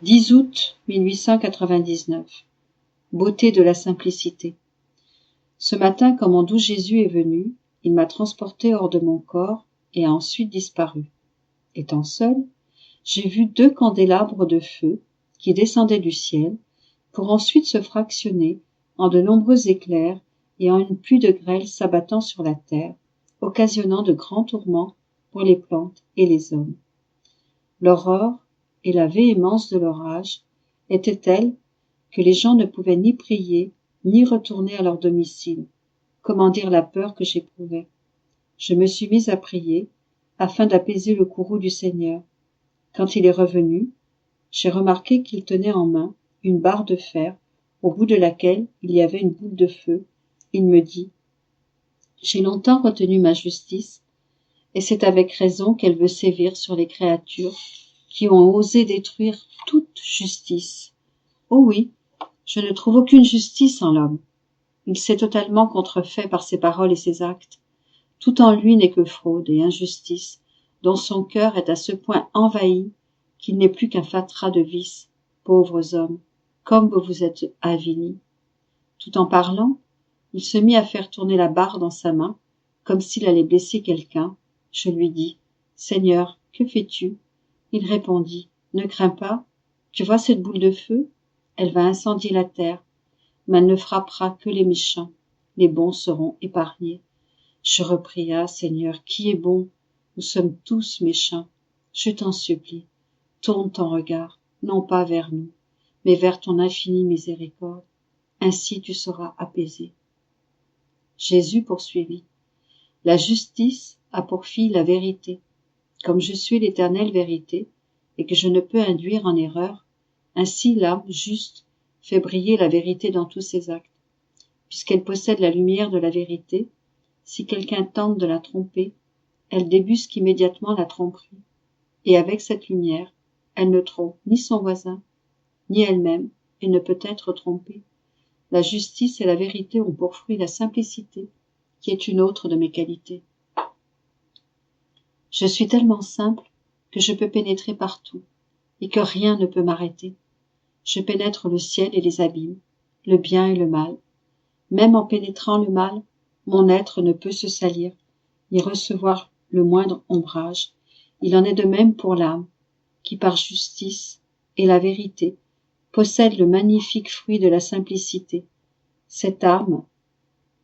10 août 1899. Beauté de la simplicité. Ce matin, quand mon doux Jésus est venu, il m'a transporté hors de mon corps et a ensuite disparu. Étant seul, j'ai vu 2 candélabres de feu qui descendaient du ciel pour ensuite se fractionner en de nombreux éclairs et en une pluie de grêle s'abattant sur la terre, occasionnant de grands tourments pour les plantes et les hommes. L'aurore et la véhémence de l'orage étaient telles que les gens ne pouvaient ni prier, ni retourner à leur domicile. Comment dire la peur que j'éprouvais? Je me suis mise à prier, afin d'apaiser le courroux du Seigneur. Quand il est revenu, j'ai remarqué qu'il tenait en main une barre de fer, au bout de laquelle il y avait une boule de feu. Il me dit: « J'ai longtemps retenu ma justice, et c'est avec raison qu'elle veut sévir sur les créatures qui ont osé détruire toute justice. Oh oui, je ne trouve aucune justice en l'homme. Il s'est totalement contrefait par ses paroles et ses actes. Tout en lui n'est que fraude et injustice, dont son cœur est à ce point envahi qu'il n'est plus qu'un fatras de vices. Pauvres hommes, comme vous vous êtes avilis. » Tout en parlant, il se mit à faire tourner la barre dans sa main, comme s'il allait blesser quelqu'un. Je lui dis: « Seigneur, que fais-tu » Il répondit: « Ne crains pas, tu vois cette boule de feu? Elle va incendier la terre, mais elle ne frappera que les méchants. Les bons seront épargnés. » Je repris: « Ah, Seigneur, qui est bon? Nous sommes tous méchants. Je t'en supplie, tourne ton regard, non pas vers nous, mais vers ton infinie miséricorde. Ainsi tu seras apaisé. » Jésus poursuivit: « La justice a pour fille la vérité. Comme je suis l'éternelle vérité, et que je ne peux induire en erreur, ainsi l'âme juste fait briller la vérité dans tous ses actes. Puisqu'elle possède la lumière de la vérité, si quelqu'un tente de la tromper, elle débusque immédiatement la tromperie, et avec cette lumière, elle ne trompe ni son voisin, ni elle-même, et ne peut être trompée. La justice et la vérité ont pour fruit la simplicité, qui est une autre de mes qualités. Je suis tellement simple que je peux pénétrer partout, et que rien ne peut m'arrêter. Je pénètre le ciel et les abîmes, le bien et le mal. Même en pénétrant le mal, mon être ne peut se salir, ni recevoir le moindre ombrage. Il en est de même pour l'âme, qui par justice et la vérité possède le magnifique fruit de la simplicité. Cette âme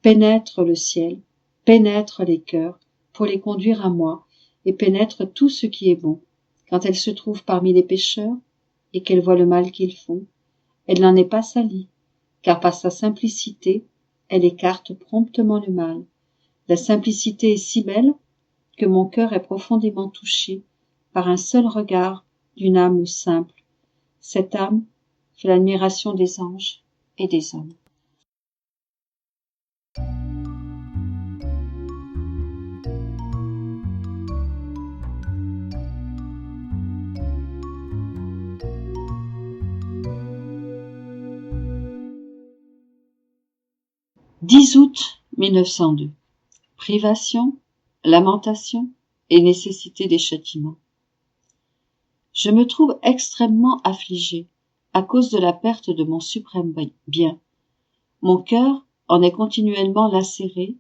pénètre le ciel, pénètre les cœurs, pour les conduire à moi, et pénètre tout ce qui est bon. Quand elle se trouve parmi les pécheurs, et qu'elle voit le mal qu'ils font, elle n'en est pas salie, car par sa simplicité, elle écarte promptement le mal. La simplicité est si belle que mon cœur est profondément touché par un seul regard d'une âme simple. Cette âme fait l'admiration des anges et des hommes. « 10 août 1902. Privation, lamentation et nécessité des châtiments. Je me trouve extrêmement affligé à cause de la perte de mon suprême bien. Mon cœur en est continuellement lacéré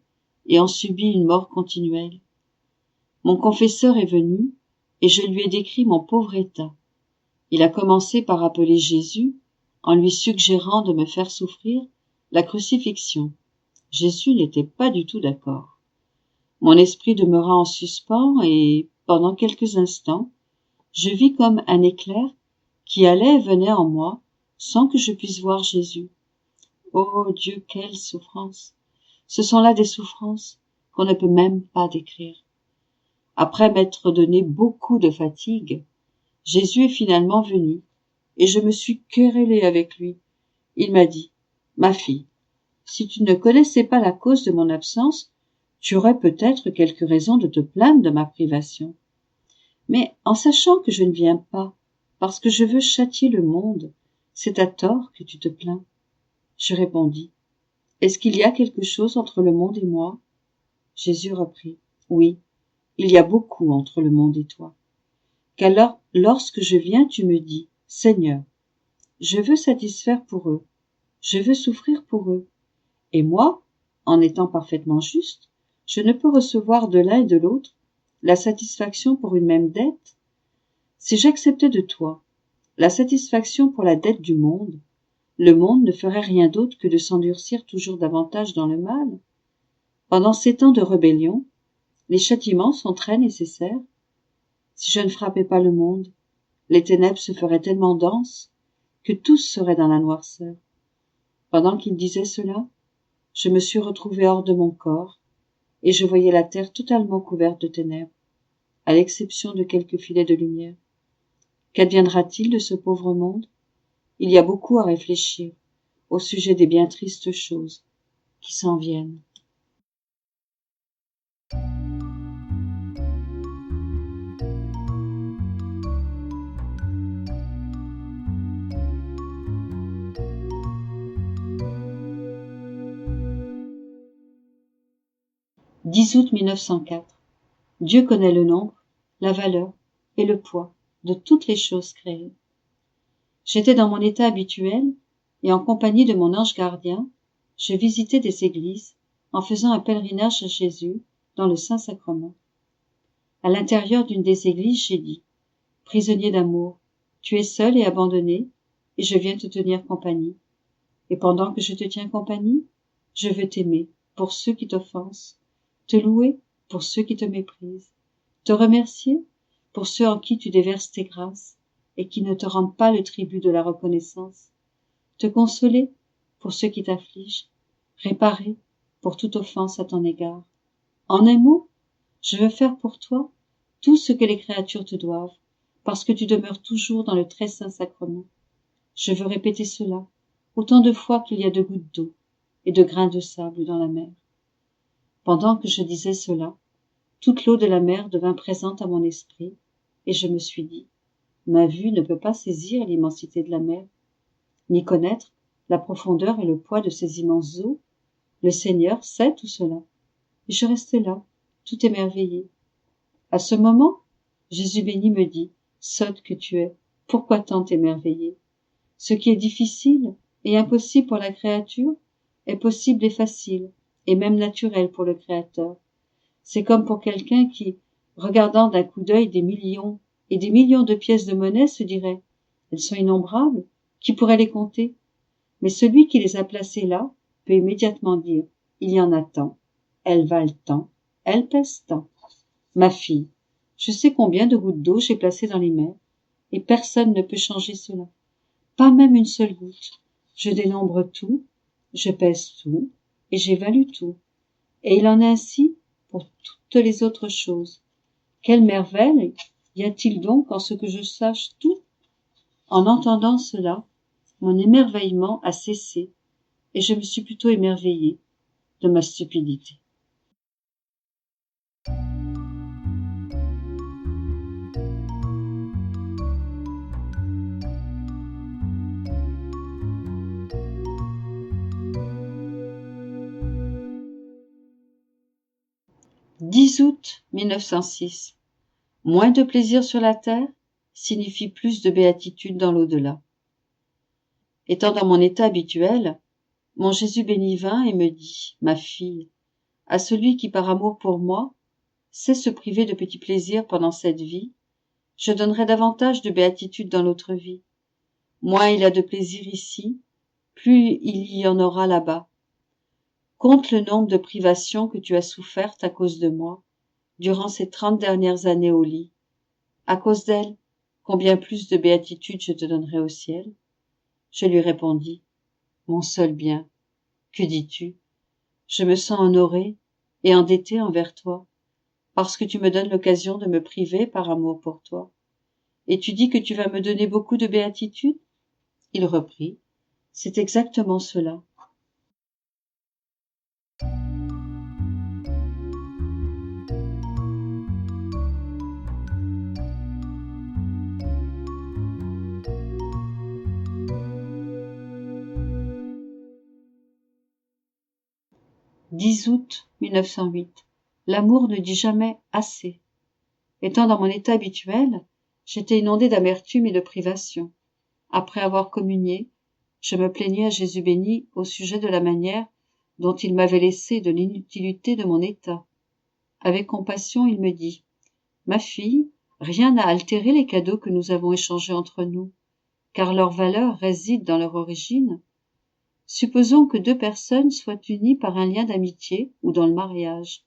et en subit une mort continuelle. Mon confesseur est venu et je lui ai décrit mon pauvre état. Il a commencé par appeler Jésus en lui suggérant de me faire souffrir la crucifixion. Jésus n'était pas du tout d'accord. Mon esprit demeura en suspens et, pendant quelques instants, je vis comme un éclair qui allait et venait en moi sans que je puisse voir Jésus. Oh Dieu, quelle souffrance! Ce sont là des souffrances qu'on ne peut même pas décrire. Après m'être donné beaucoup de fatigue, Jésus est finalement venu et je me suis querellée avec lui. Il m'a dit: « Ma fille, si tu ne connaissais pas la cause de mon absence, tu aurais peut-être quelque raison de te plaindre de ma privation. Mais en sachant que je ne viens pas parce que je veux châtier le monde, c'est à tort que tu te plains. » Je répondis: « Est-ce qu'il y a quelque chose entre le monde et moi ?» Jésus reprit: « Oui, il y a beaucoup entre le monde et toi. Qu'alors, lorsque je viens, tu me dis: Seigneur, Je veux satisfaire pour eux. Je veux souffrir pour eux. Et moi, en étant parfaitement juste, je ne peux recevoir de l'un et de l'autre la satisfaction pour une même dette. Si j'acceptais de toi la satisfaction pour la dette du monde, le monde ne ferait rien d'autre que de s'endurcir toujours davantage dans le mal. Pendant ces temps de rébellion, les châtiments sont très nécessaires. Si je ne frappais pas le monde, les ténèbres se feraient tellement denses que tous seraient dans la noirceur. Pendant qu'il disait cela, je me suis retrouvé hors de mon corps, et je voyais la terre totalement couverte de ténèbres, à l'exception de quelques filets de lumière. Qu'adviendra-t-il de ce pauvre monde? Il y a beaucoup à réfléchir au sujet des bien tristes choses qui s'en viennent. « 10 août 1904. Dieu connaît le nombre, la valeur et le poids de toutes les choses créées. J'étais dans mon état habituel et en compagnie de mon ange gardien, je visitais des églises en faisant un pèlerinage à Jésus dans le Saint-Sacrement. À l'intérieur d'une des églises, j'ai dit: « Prisonnier d'amour, tu es seul et abandonné, et je viens te tenir compagnie. Et pendant que je te tiens compagnie, je veux t'aimer pour ceux qui t'offensent, te louer pour ceux qui te méprisent, te remercier pour ceux en qui tu déverses tes grâces et qui ne te rendent pas le tribut de la reconnaissance, te consoler pour ceux qui t'affligent, réparer pour toute offense à ton égard. En un mot, je veux faire pour toi tout ce que les créatures te doivent, parce que tu demeures toujours dans le très saint sacrement. Je veux répéter cela autant de fois qu'il y a de gouttes d'eau et de grains de sable dans la mer. » Pendant que je disais cela, toute l'eau de la mer devint présente à mon esprit, et je me suis dit: ma vue ne peut pas saisir l'immensité de la mer, ni connaître la profondeur et le poids de ces immenses eaux. Le Seigneur sait tout cela. Et je restais là, tout émerveillé. À ce moment, Jésus béni me dit: sotte que tu es, pourquoi tant t'émerveiller? Ce qui est difficile et impossible pour la créature est possible et facile, et même naturel pour le Créateur. C'est comme pour quelqu'un qui, regardant d'un coup d'œil des millions et des millions de pièces de monnaie, se dirait: elles sont innombrables, qui pourrait les compter? Mais celui qui les a placées là peut immédiatement dire: il y en a tant, elles valent tant, elles pèsent tant. Ma fille, je sais combien de gouttes d'eau j'ai placées dans les mers, et personne ne peut changer cela, pas même une seule goutte. Je dénombre tout, je pèse tout, et j'évalue tout. Et il en est ainsi pour toutes les autres choses. Quelle merveille y a-t-il donc en ce que je sache tout? En entendant cela, mon émerveillement a cessé, et je me suis plutôt émerveillée de ma stupidité. « 10 août 1906. Moins de plaisir sur la terre signifie plus de béatitude dans l'au-delà. Étant dans mon état habituel, mon Jésus béni vint et me dit: ma fille, à celui qui par amour pour moi sait se priver de petits plaisirs pendant cette vie, je donnerai davantage de béatitude dans l'autre vie. Moins il a de plaisir ici, plus il y en aura là-bas. Compte le nombre de privations que tu as souffertes à cause de moi, durant ces 30 dernières années au lit. À cause d'elles, combien plus de béatitude je te donnerai au ciel? Je lui répondis: mon seul bien, que dis-tu? Je me sens honorée et endettée envers toi, parce que tu me donnes l'occasion de me priver par amour pour toi. Et tu dis que tu vas me donner beaucoup de béatitude? Il reprit: c'est exactement cela. « 10 août 1908. L'amour ne dit jamais assez. Étant dans mon état habituel, j'étais inondée d'amertume et de privation. après avoir communié, je me plaignais à Jésus béni au sujet de la manière dont il m'avait laissé, de l'inutilité de mon état. Avec compassion, il me dit: Ma fille, rien n'a altéré les cadeaux que nous avons échangés entre nous, car leur valeur réside dans leur origine. Supposons que deux personnes soient unies par un lien d'amitié ou dans le mariage,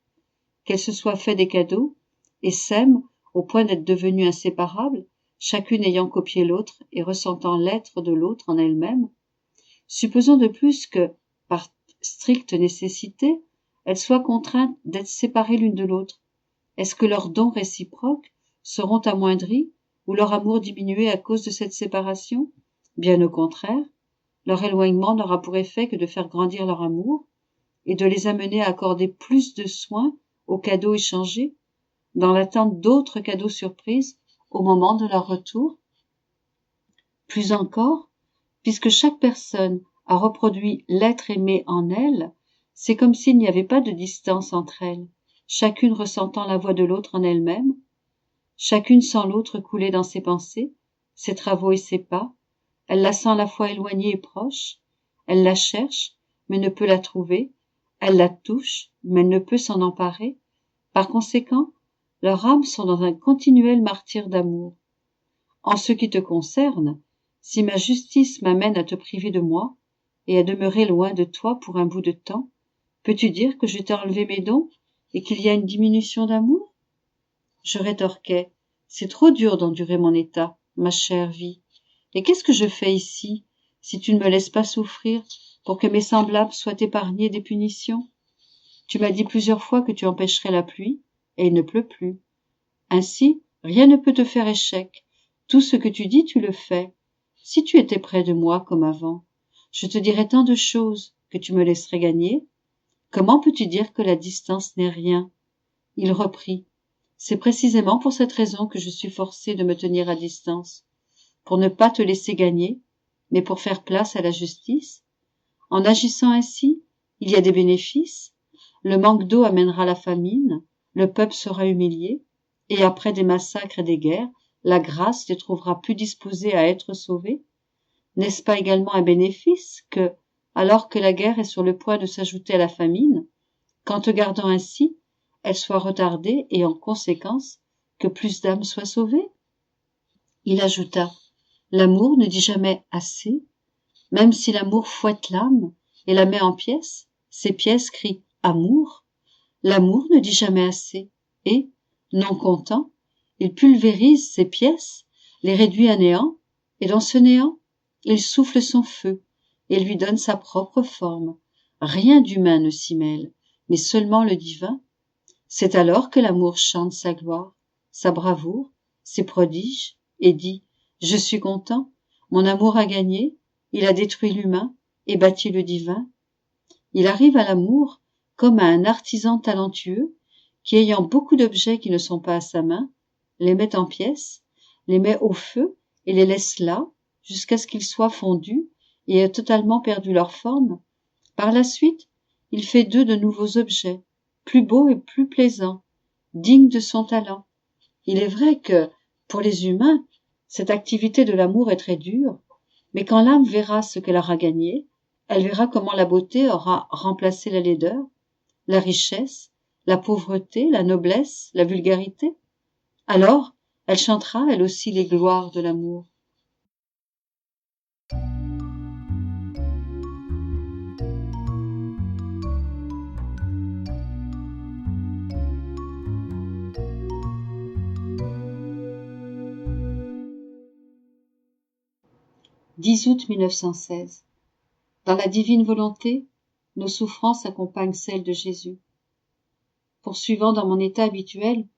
qu'elles se soient fait des cadeaux et s'aiment au point d'être devenues inséparables, chacune ayant copié l'autre et ressentant l'être de l'autre en elle-même. Supposons de plus que, par stricte nécessité, elles soient contraintes d'être séparées l'une de l'autre. Est-ce que leurs dons réciproques seront amoindris ou leur amour diminué à cause de cette séparation? Bien au contraire, leur éloignement n'aura pour effet que de faire grandir leur amour et de les amener à accorder plus de soin aux cadeaux échangés, dans l'attente d'autres cadeaux surprises au moment de leur retour. Plus encore, puisque chaque personne a reproduit l'être aimé en elle, c'est comme s'il n'y avait pas de distance entre elles, chacune ressentant la voix de l'autre en elle-même, chacune sent l'autre couler dans ses pensées, ses travaux et ses pas, elle la sent à la fois éloignée et proche, elle la cherche, mais ne peut la trouver, elle la touche, mais elle ne peut s'en emparer. Par conséquent, leurs âmes sont dans un continuel martyre d'amour. En ce qui te concerne, si ma justice m'amène à te priver de moi et à demeurer loin de toi pour un bout de temps, peux-tu dire que je t'ai enlevé mes dons et qu'il y a une diminution d'amour? Je rétorquai: c'est trop dur d'endurer mon état, ma chère vie. Et qu'est-ce que je fais ici, si tu ne me laisses pas souffrir pour que mes semblables soient épargnés des punitions? Tu m'as dit plusieurs fois que tu empêcherais la pluie, et il ne pleut plus. Ainsi, rien ne peut te faire échec. Tout ce que tu dis, tu le fais. Si tu étais près de moi comme avant, je te dirais tant de choses que tu me laisserais gagner. Comment peux-tu dire que la distance n'est rien? Il reprit: c'est précisément pour cette raison que je suis forcé de me tenir à distance, pour ne pas te laisser gagner, mais pour faire place à la justice. En agissant ainsi, il y a des bénéfices. Le manque d'eau amènera la famine, le peuple sera humilié, et après des massacres et des guerres, la grâce les trouvera plus disposés à être sauvés. N'est-ce pas également un bénéfice que, alors que la guerre est sur le point de s'ajouter à la famine, qu'en te gardant ainsi, elle soit retardée et en conséquence, que plus d'âmes soient sauvées? Il ajouta: l'amour ne dit jamais assez, même si l'amour fouette l'âme et la met en pièces, ces pièces crient amour. L'amour ne dit jamais assez, et, non content, il pulvérise ces pièces, les réduit à néant, et dans ce néant, il souffle son feu, et lui donne sa propre forme. Rien d'humain ne s'y mêle, mais seulement le divin. C'est alors que l'amour chante sa gloire, sa bravoure, ses prodiges, et dit: je suis content, mon amour a gagné, il a détruit l'humain et bâti le divin. Il arrive à l'amour comme à un artisan talentueux qui, ayant beaucoup d'objets qui ne sont pas à sa main, les met en pièces, les met au feu et les laisse là jusqu'à ce qu'ils soient fondus et aient totalement perdu leur forme. Par la suite, il fait d'eux de nouveaux objets, plus beaux et plus plaisants, dignes de son talent. Il est vrai que, pour les humains, cette activité de l'amour est très dure, mais quand l'âme verra ce qu'elle aura gagné, elle verra comment la beauté aura remplacé la laideur, la richesse, la pauvreté, la noblesse, la vulgarité. Alors, elle chantera, elle aussi, les gloires de l'amour. « 10 août 1916. Dans la divine volonté, nos souffrances accompagnent celles de Jésus. Poursuivant dans mon état habituel,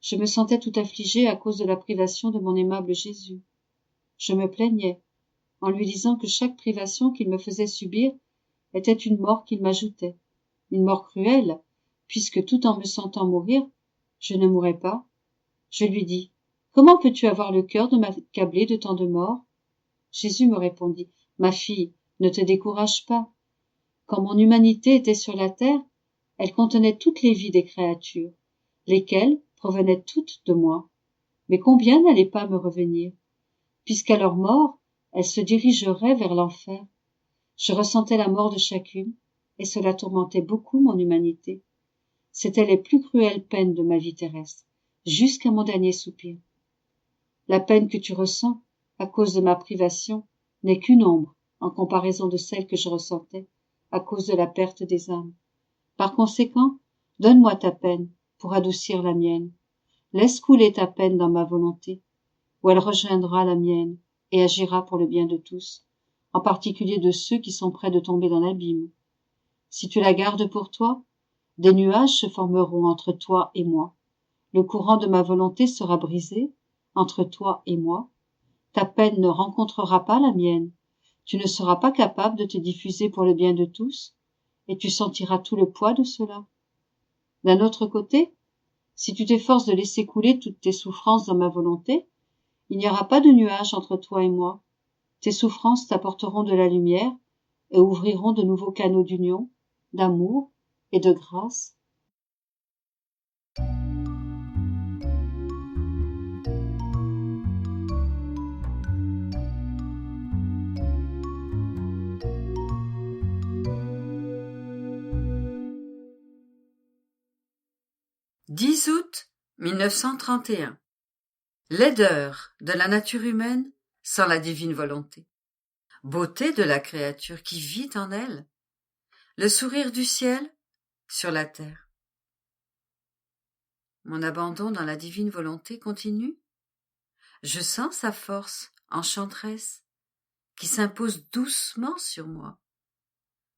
je me sentais tout affligée à cause de la privation de mon aimable Jésus. Je me plaignais, en lui disant que chaque privation qu'il me faisait subir était une mort qu'il m'ajoutait, une mort cruelle, puisque tout en me sentant mourir, je ne mourrais pas. Je lui dis: comment peux-tu avoir le cœur de m'accabler de tant de morts? Jésus me répondit: ma fille, ne te décourage pas. Quand mon humanité était sur la terre, elle contenait toutes les vies des créatures, lesquelles provenaient toutes de moi. Mais combien n'allaient pas me revenir, puisqu'à leur mort, elles se dirigeraient vers l'enfer. Je ressentais la mort de chacune, et cela tourmentait beaucoup mon humanité. C'étaient les plus cruelles peines de ma vie terrestre, jusqu'à mon dernier soupir. La peine que tu ressens, à cause de ma privation, n'est qu'une ombre, en comparaison de celle que je ressentais, à cause de la perte des âmes. Par conséquent, donne-moi ta peine, pour adoucir la mienne. Laisse couler ta peine dans ma volonté, où elle rejoindra la mienne, et agira pour le bien de tous, en particulier de ceux qui sont près de tomber dans l'abîme. Si tu la gardes pour toi, des nuages se formeront entre toi et moi. Le courant de ma volonté sera brisé entre toi et moi. Ta peine ne rencontrera pas la mienne. Tu ne seras pas capable de te diffuser pour le bien de tous, et tu sentiras tout le poids de cela. D'un autre côté, si tu t'efforces de laisser couler toutes tes souffrances dans ma volonté, il n'y aura pas de nuages entre toi et moi. Tes souffrances t'apporteront de la lumière et ouvriront de nouveaux canaux d'union, d'amour et de grâce. 10 août 1931. Laideur de la nature humaine sans la divine volonté. Beauté de la créature qui vit en elle. Le sourire du ciel sur la terre. Mon abandon dans la divine volonté continue. Je sens sa force enchanteresse qui s'impose doucement sur moi,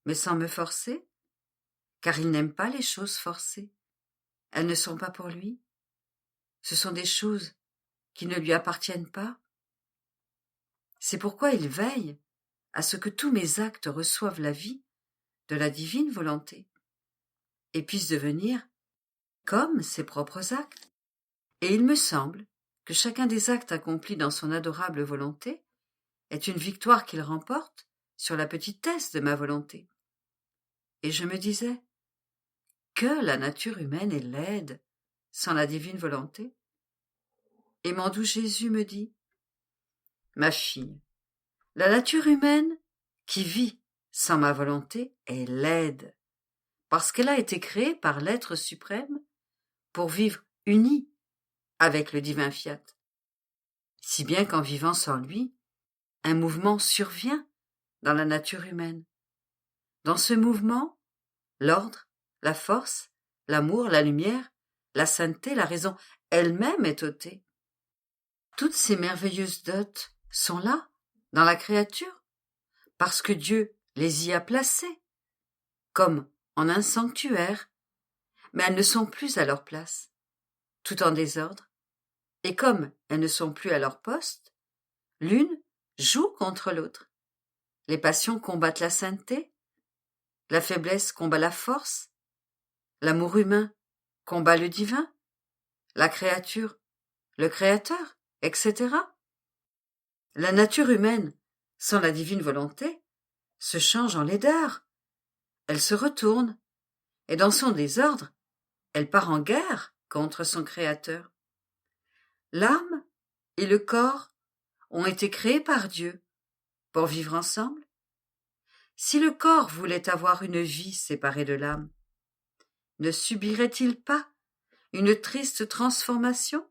mais sans me forcer, car il n'aime pas les choses forcées. Elles ne sont pas pour lui. Ce sont des choses qui ne lui appartiennent pas. C'est pourquoi il veille à ce que tous mes actes reçoivent la vie de la divine volonté et puissent devenir comme ses propres actes. Et il me semble que chacun des actes accomplis dans son adorable volonté est une victoire qu'il remporte sur la petitesse de ma volonté. Et je me disais que la nature humaine est laide sans la divine volonté. Et mon doux Jésus me dit : ma fille, la nature humaine qui vit sans ma volonté est laide, parce qu'elle a été créée par l'être suprême pour vivre unie avec le divin fiat. Si bien qu'en vivant sans lui, un mouvement survient dans la nature humaine. Dans ce mouvement, l'ordre, la force, l'amour, la lumière, la sainteté, la raison elle-même est ôtée. Toutes ces merveilleuses dots sont là, dans la créature, parce que Dieu les y a placées, comme en un sanctuaire, mais elles ne sont plus à leur place, tout en désordre, et comme elles ne sont plus à leur poste, l'une joue contre l'autre. Les passions combattent la sainteté, la faiblesse combat la force, l'amour humain combat le divin, la créature, le créateur, etc. La nature humaine, sans la divine volonté, se change en laideur. Elle se retourne, et dans son désordre, elle part en guerre contre son créateur. L'âme et le corps ont été créés par Dieu pour vivre ensemble. Si le corps voulait avoir une vie séparée de l'âme, ne subirait-il pas une triste transformation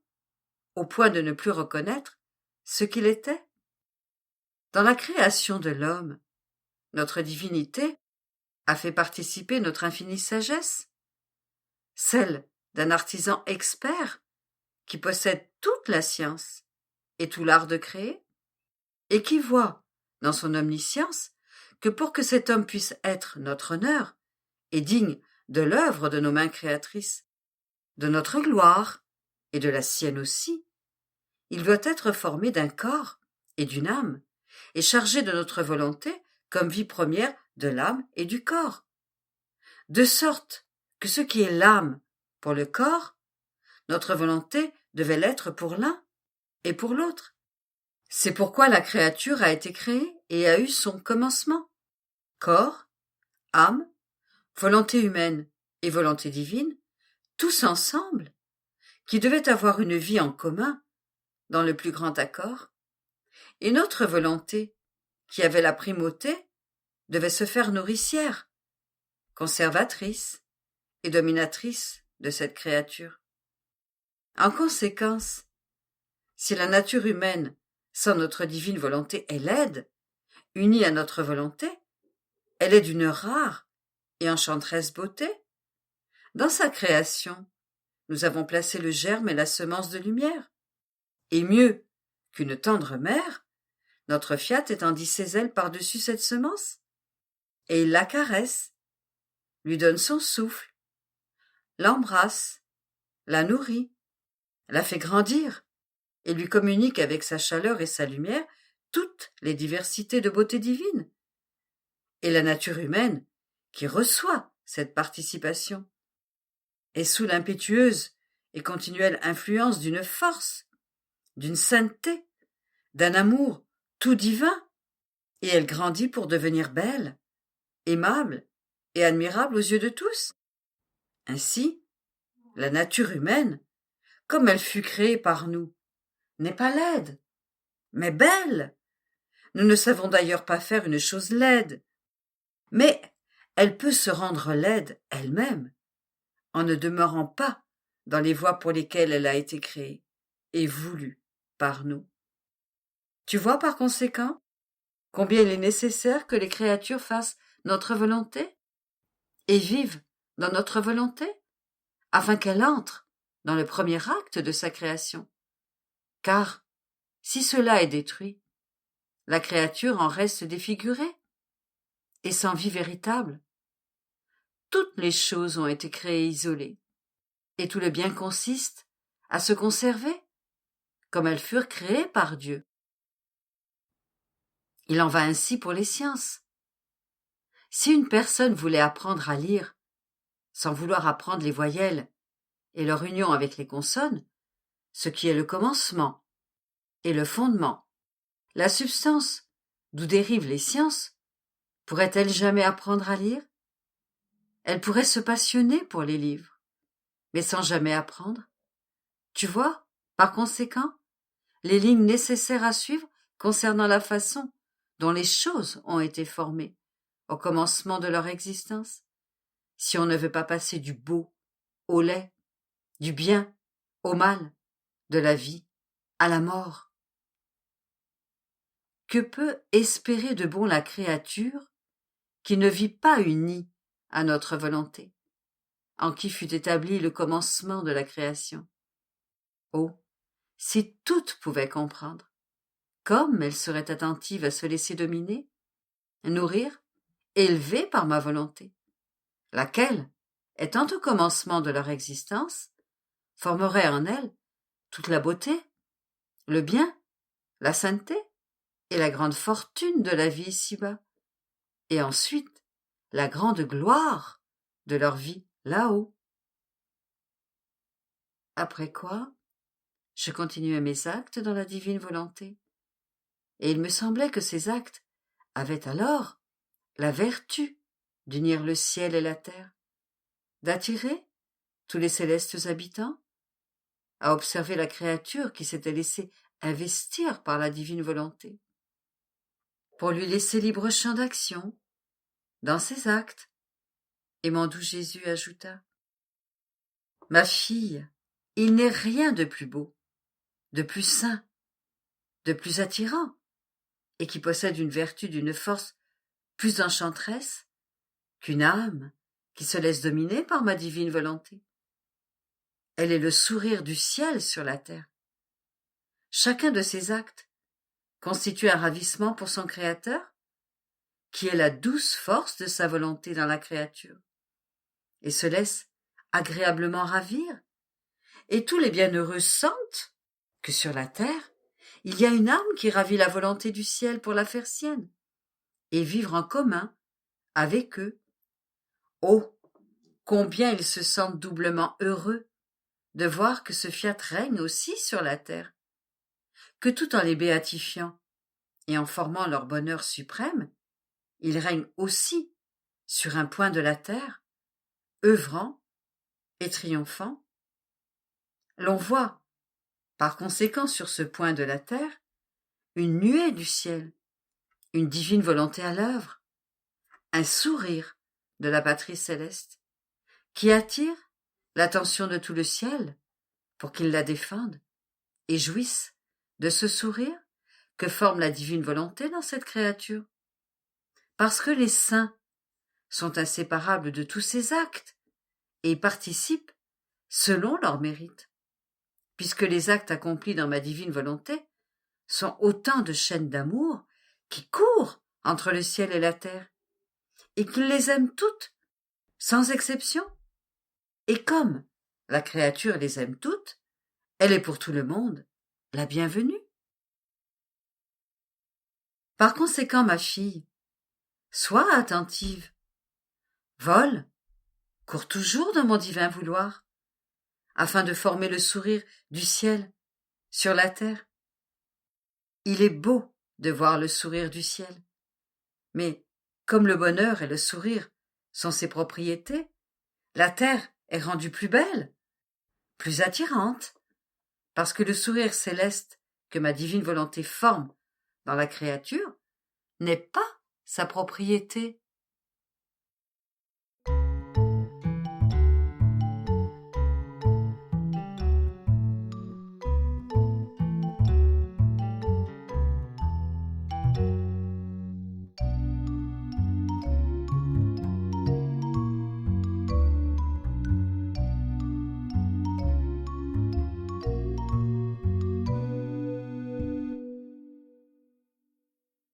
au point de ne plus reconnaître ce qu'il était? Dans la création de l'homme, notre divinité a fait participer notre infinie sagesse, celle d'un artisan expert qui possède toute la science et tout l'art de créer, et qui voit, dans son omniscience, que pour que cet homme puisse être notre honneur et digne de l'œuvre de nos mains créatrices, de notre gloire et de la sienne aussi, il doit être formé d'un corps et d'une âme, et chargé de notre volonté comme vie première de l'âme et du corps. De sorte que ce qui est l'âme pour le corps, notre volonté devait l'être pour l'un et pour l'autre. C'est pourquoi la créature a été créée et a eu son commencement. Corps, âme, volonté humaine et volonté divine, tous ensemble, qui devaient avoir une vie en commun, dans le plus grand accord, et notre volonté qui avait la primauté, devait se faire nourricière, conservatrice et dominatrice de cette créature. En conséquence, si la nature humaine, sans notre divine volonté, est laide, unie à notre volonté, elle est d'une rare et enchanteresse beauté. Dans sa création, nous avons placé le germe et la semence de lumière. Et mieux qu'une tendre mère, notre Fiat étendit ses ailes par-dessus cette semence, et il la caresse, lui donne son souffle, l'embrasse, la nourrit, la fait grandir, et lui communique avec sa chaleur et sa lumière toutes les diversités de beauté divine. Et la nature humaine, qui reçoit cette participation, est sous l'impétueuse et continuelle influence d'une force, d'une sainteté, d'un amour tout divin, et elle grandit pour devenir belle, aimable et admirable aux yeux de tous. Ainsi, la nature humaine, comme elle fut créée par nous, n'est pas laide, mais belle. Nous ne savons d'ailleurs pas faire une chose laide, mais elle peut se rendre laide elle-même, en ne demeurant pas dans les voies pour lesquelles elle a été créée et voulue par nous. Tu vois par conséquent combien il est nécessaire que les créatures fassent notre volonté et vivent dans notre volonté, afin qu'elle entre dans le premier acte de sa création. Car, si cela est détruit, la créature en reste défigurée et sans vie véritable. Toutes les choses ont été créées isolées, et tout le bien consiste à se conserver, comme elles furent créées par Dieu. Il en va ainsi pour les sciences. Si une personne voulait apprendre à lire, sans vouloir apprendre les voyelles et leur union avec les consonnes, ce qui est le commencement et le fondement, la substance d'où dérivent les sciences, pourrait-elle jamais apprendre à lire? Elle pourrait se passionner pour les livres, mais sans jamais apprendre. Tu vois, par conséquent, les lignes nécessaires à suivre concernant la façon dont les choses ont été formées au commencement de leur existence, si on ne veut pas passer du beau au laid, du bien au mal, de la vie à la mort. Que peut espérer de bon la créature qui ne vit pas unie à notre volonté, en qui fut établi le commencement de la création? Oh, si toutes pouvaient comprendre, comme elles seraient attentives à se laisser dominer, nourrir, élever par ma volonté, laquelle, étant au commencement de leur existence, formerait en elles toute la beauté, le bien, la sainteté et la grande fortune de la vie ici-bas, et ensuite la grande gloire de leur vie là-haut. Après quoi, je continuais mes actes dans la divine volonté, et il me semblait que ces actes avaient alors la vertu d'unir le ciel et la terre, d'attirer tous les célestes habitants à observer la créature qui s'était laissée investir par la divine volonté, pour lui laisser libre champ d'action dans ses actes. Et mon doux Jésus ajouta: Ma fille, il n'est rien de plus beau, de plus saint, de plus attirant, et qui possède une vertu d'une force plus enchanteresse qu'une âme qui se laisse dominer par ma divine volonté. Elle est le sourire du ciel sur la terre. Chacun de ses actes constitue un ravissement pour son Créateur, qui est la douce force de sa volonté dans la créature, et se laisse agréablement ravir, et tous les bienheureux sentent que sur la terre, il y a une âme qui ravit la volonté du ciel pour la faire sienne, et vivre en commun avec eux. Oh, combien ils se sentent doublement heureux de voir que ce fiat règne aussi sur la terre, que tout en les béatifiant et en formant leur bonheur suprême, il règne aussi sur un point de la terre, œuvrant et triomphant. L'on voit, par conséquent, sur ce point de la terre, une nuée du ciel, une divine volonté à l'œuvre, un sourire de la patrie céleste, qui attire l'attention de tout le ciel pour qu'il la défende et jouisse de ce sourire que forme la divine volonté dans cette créature. Parce que les saints sont inséparables de tous ces actes et participent selon leur mérite, puisque les actes accomplis dans ma divine volonté sont autant de chaînes d'amour qui courent entre le ciel et la terre, et qu'ils les aiment toutes, sans exception. Et comme la créature les aime toutes, elle est pour tout le monde la bienvenue. Par conséquent, ma fille, sois attentive, vole, cours toujours dans mon divin vouloir, afin de former le sourire du ciel sur la terre. Il est beau de voir le sourire du ciel, mais comme le bonheur et le sourire sont ses propriétés, la terre est rendue plus belle, plus attirante, parce que le sourire céleste que ma divine volonté forme dans la créature n'est pas sa propriété.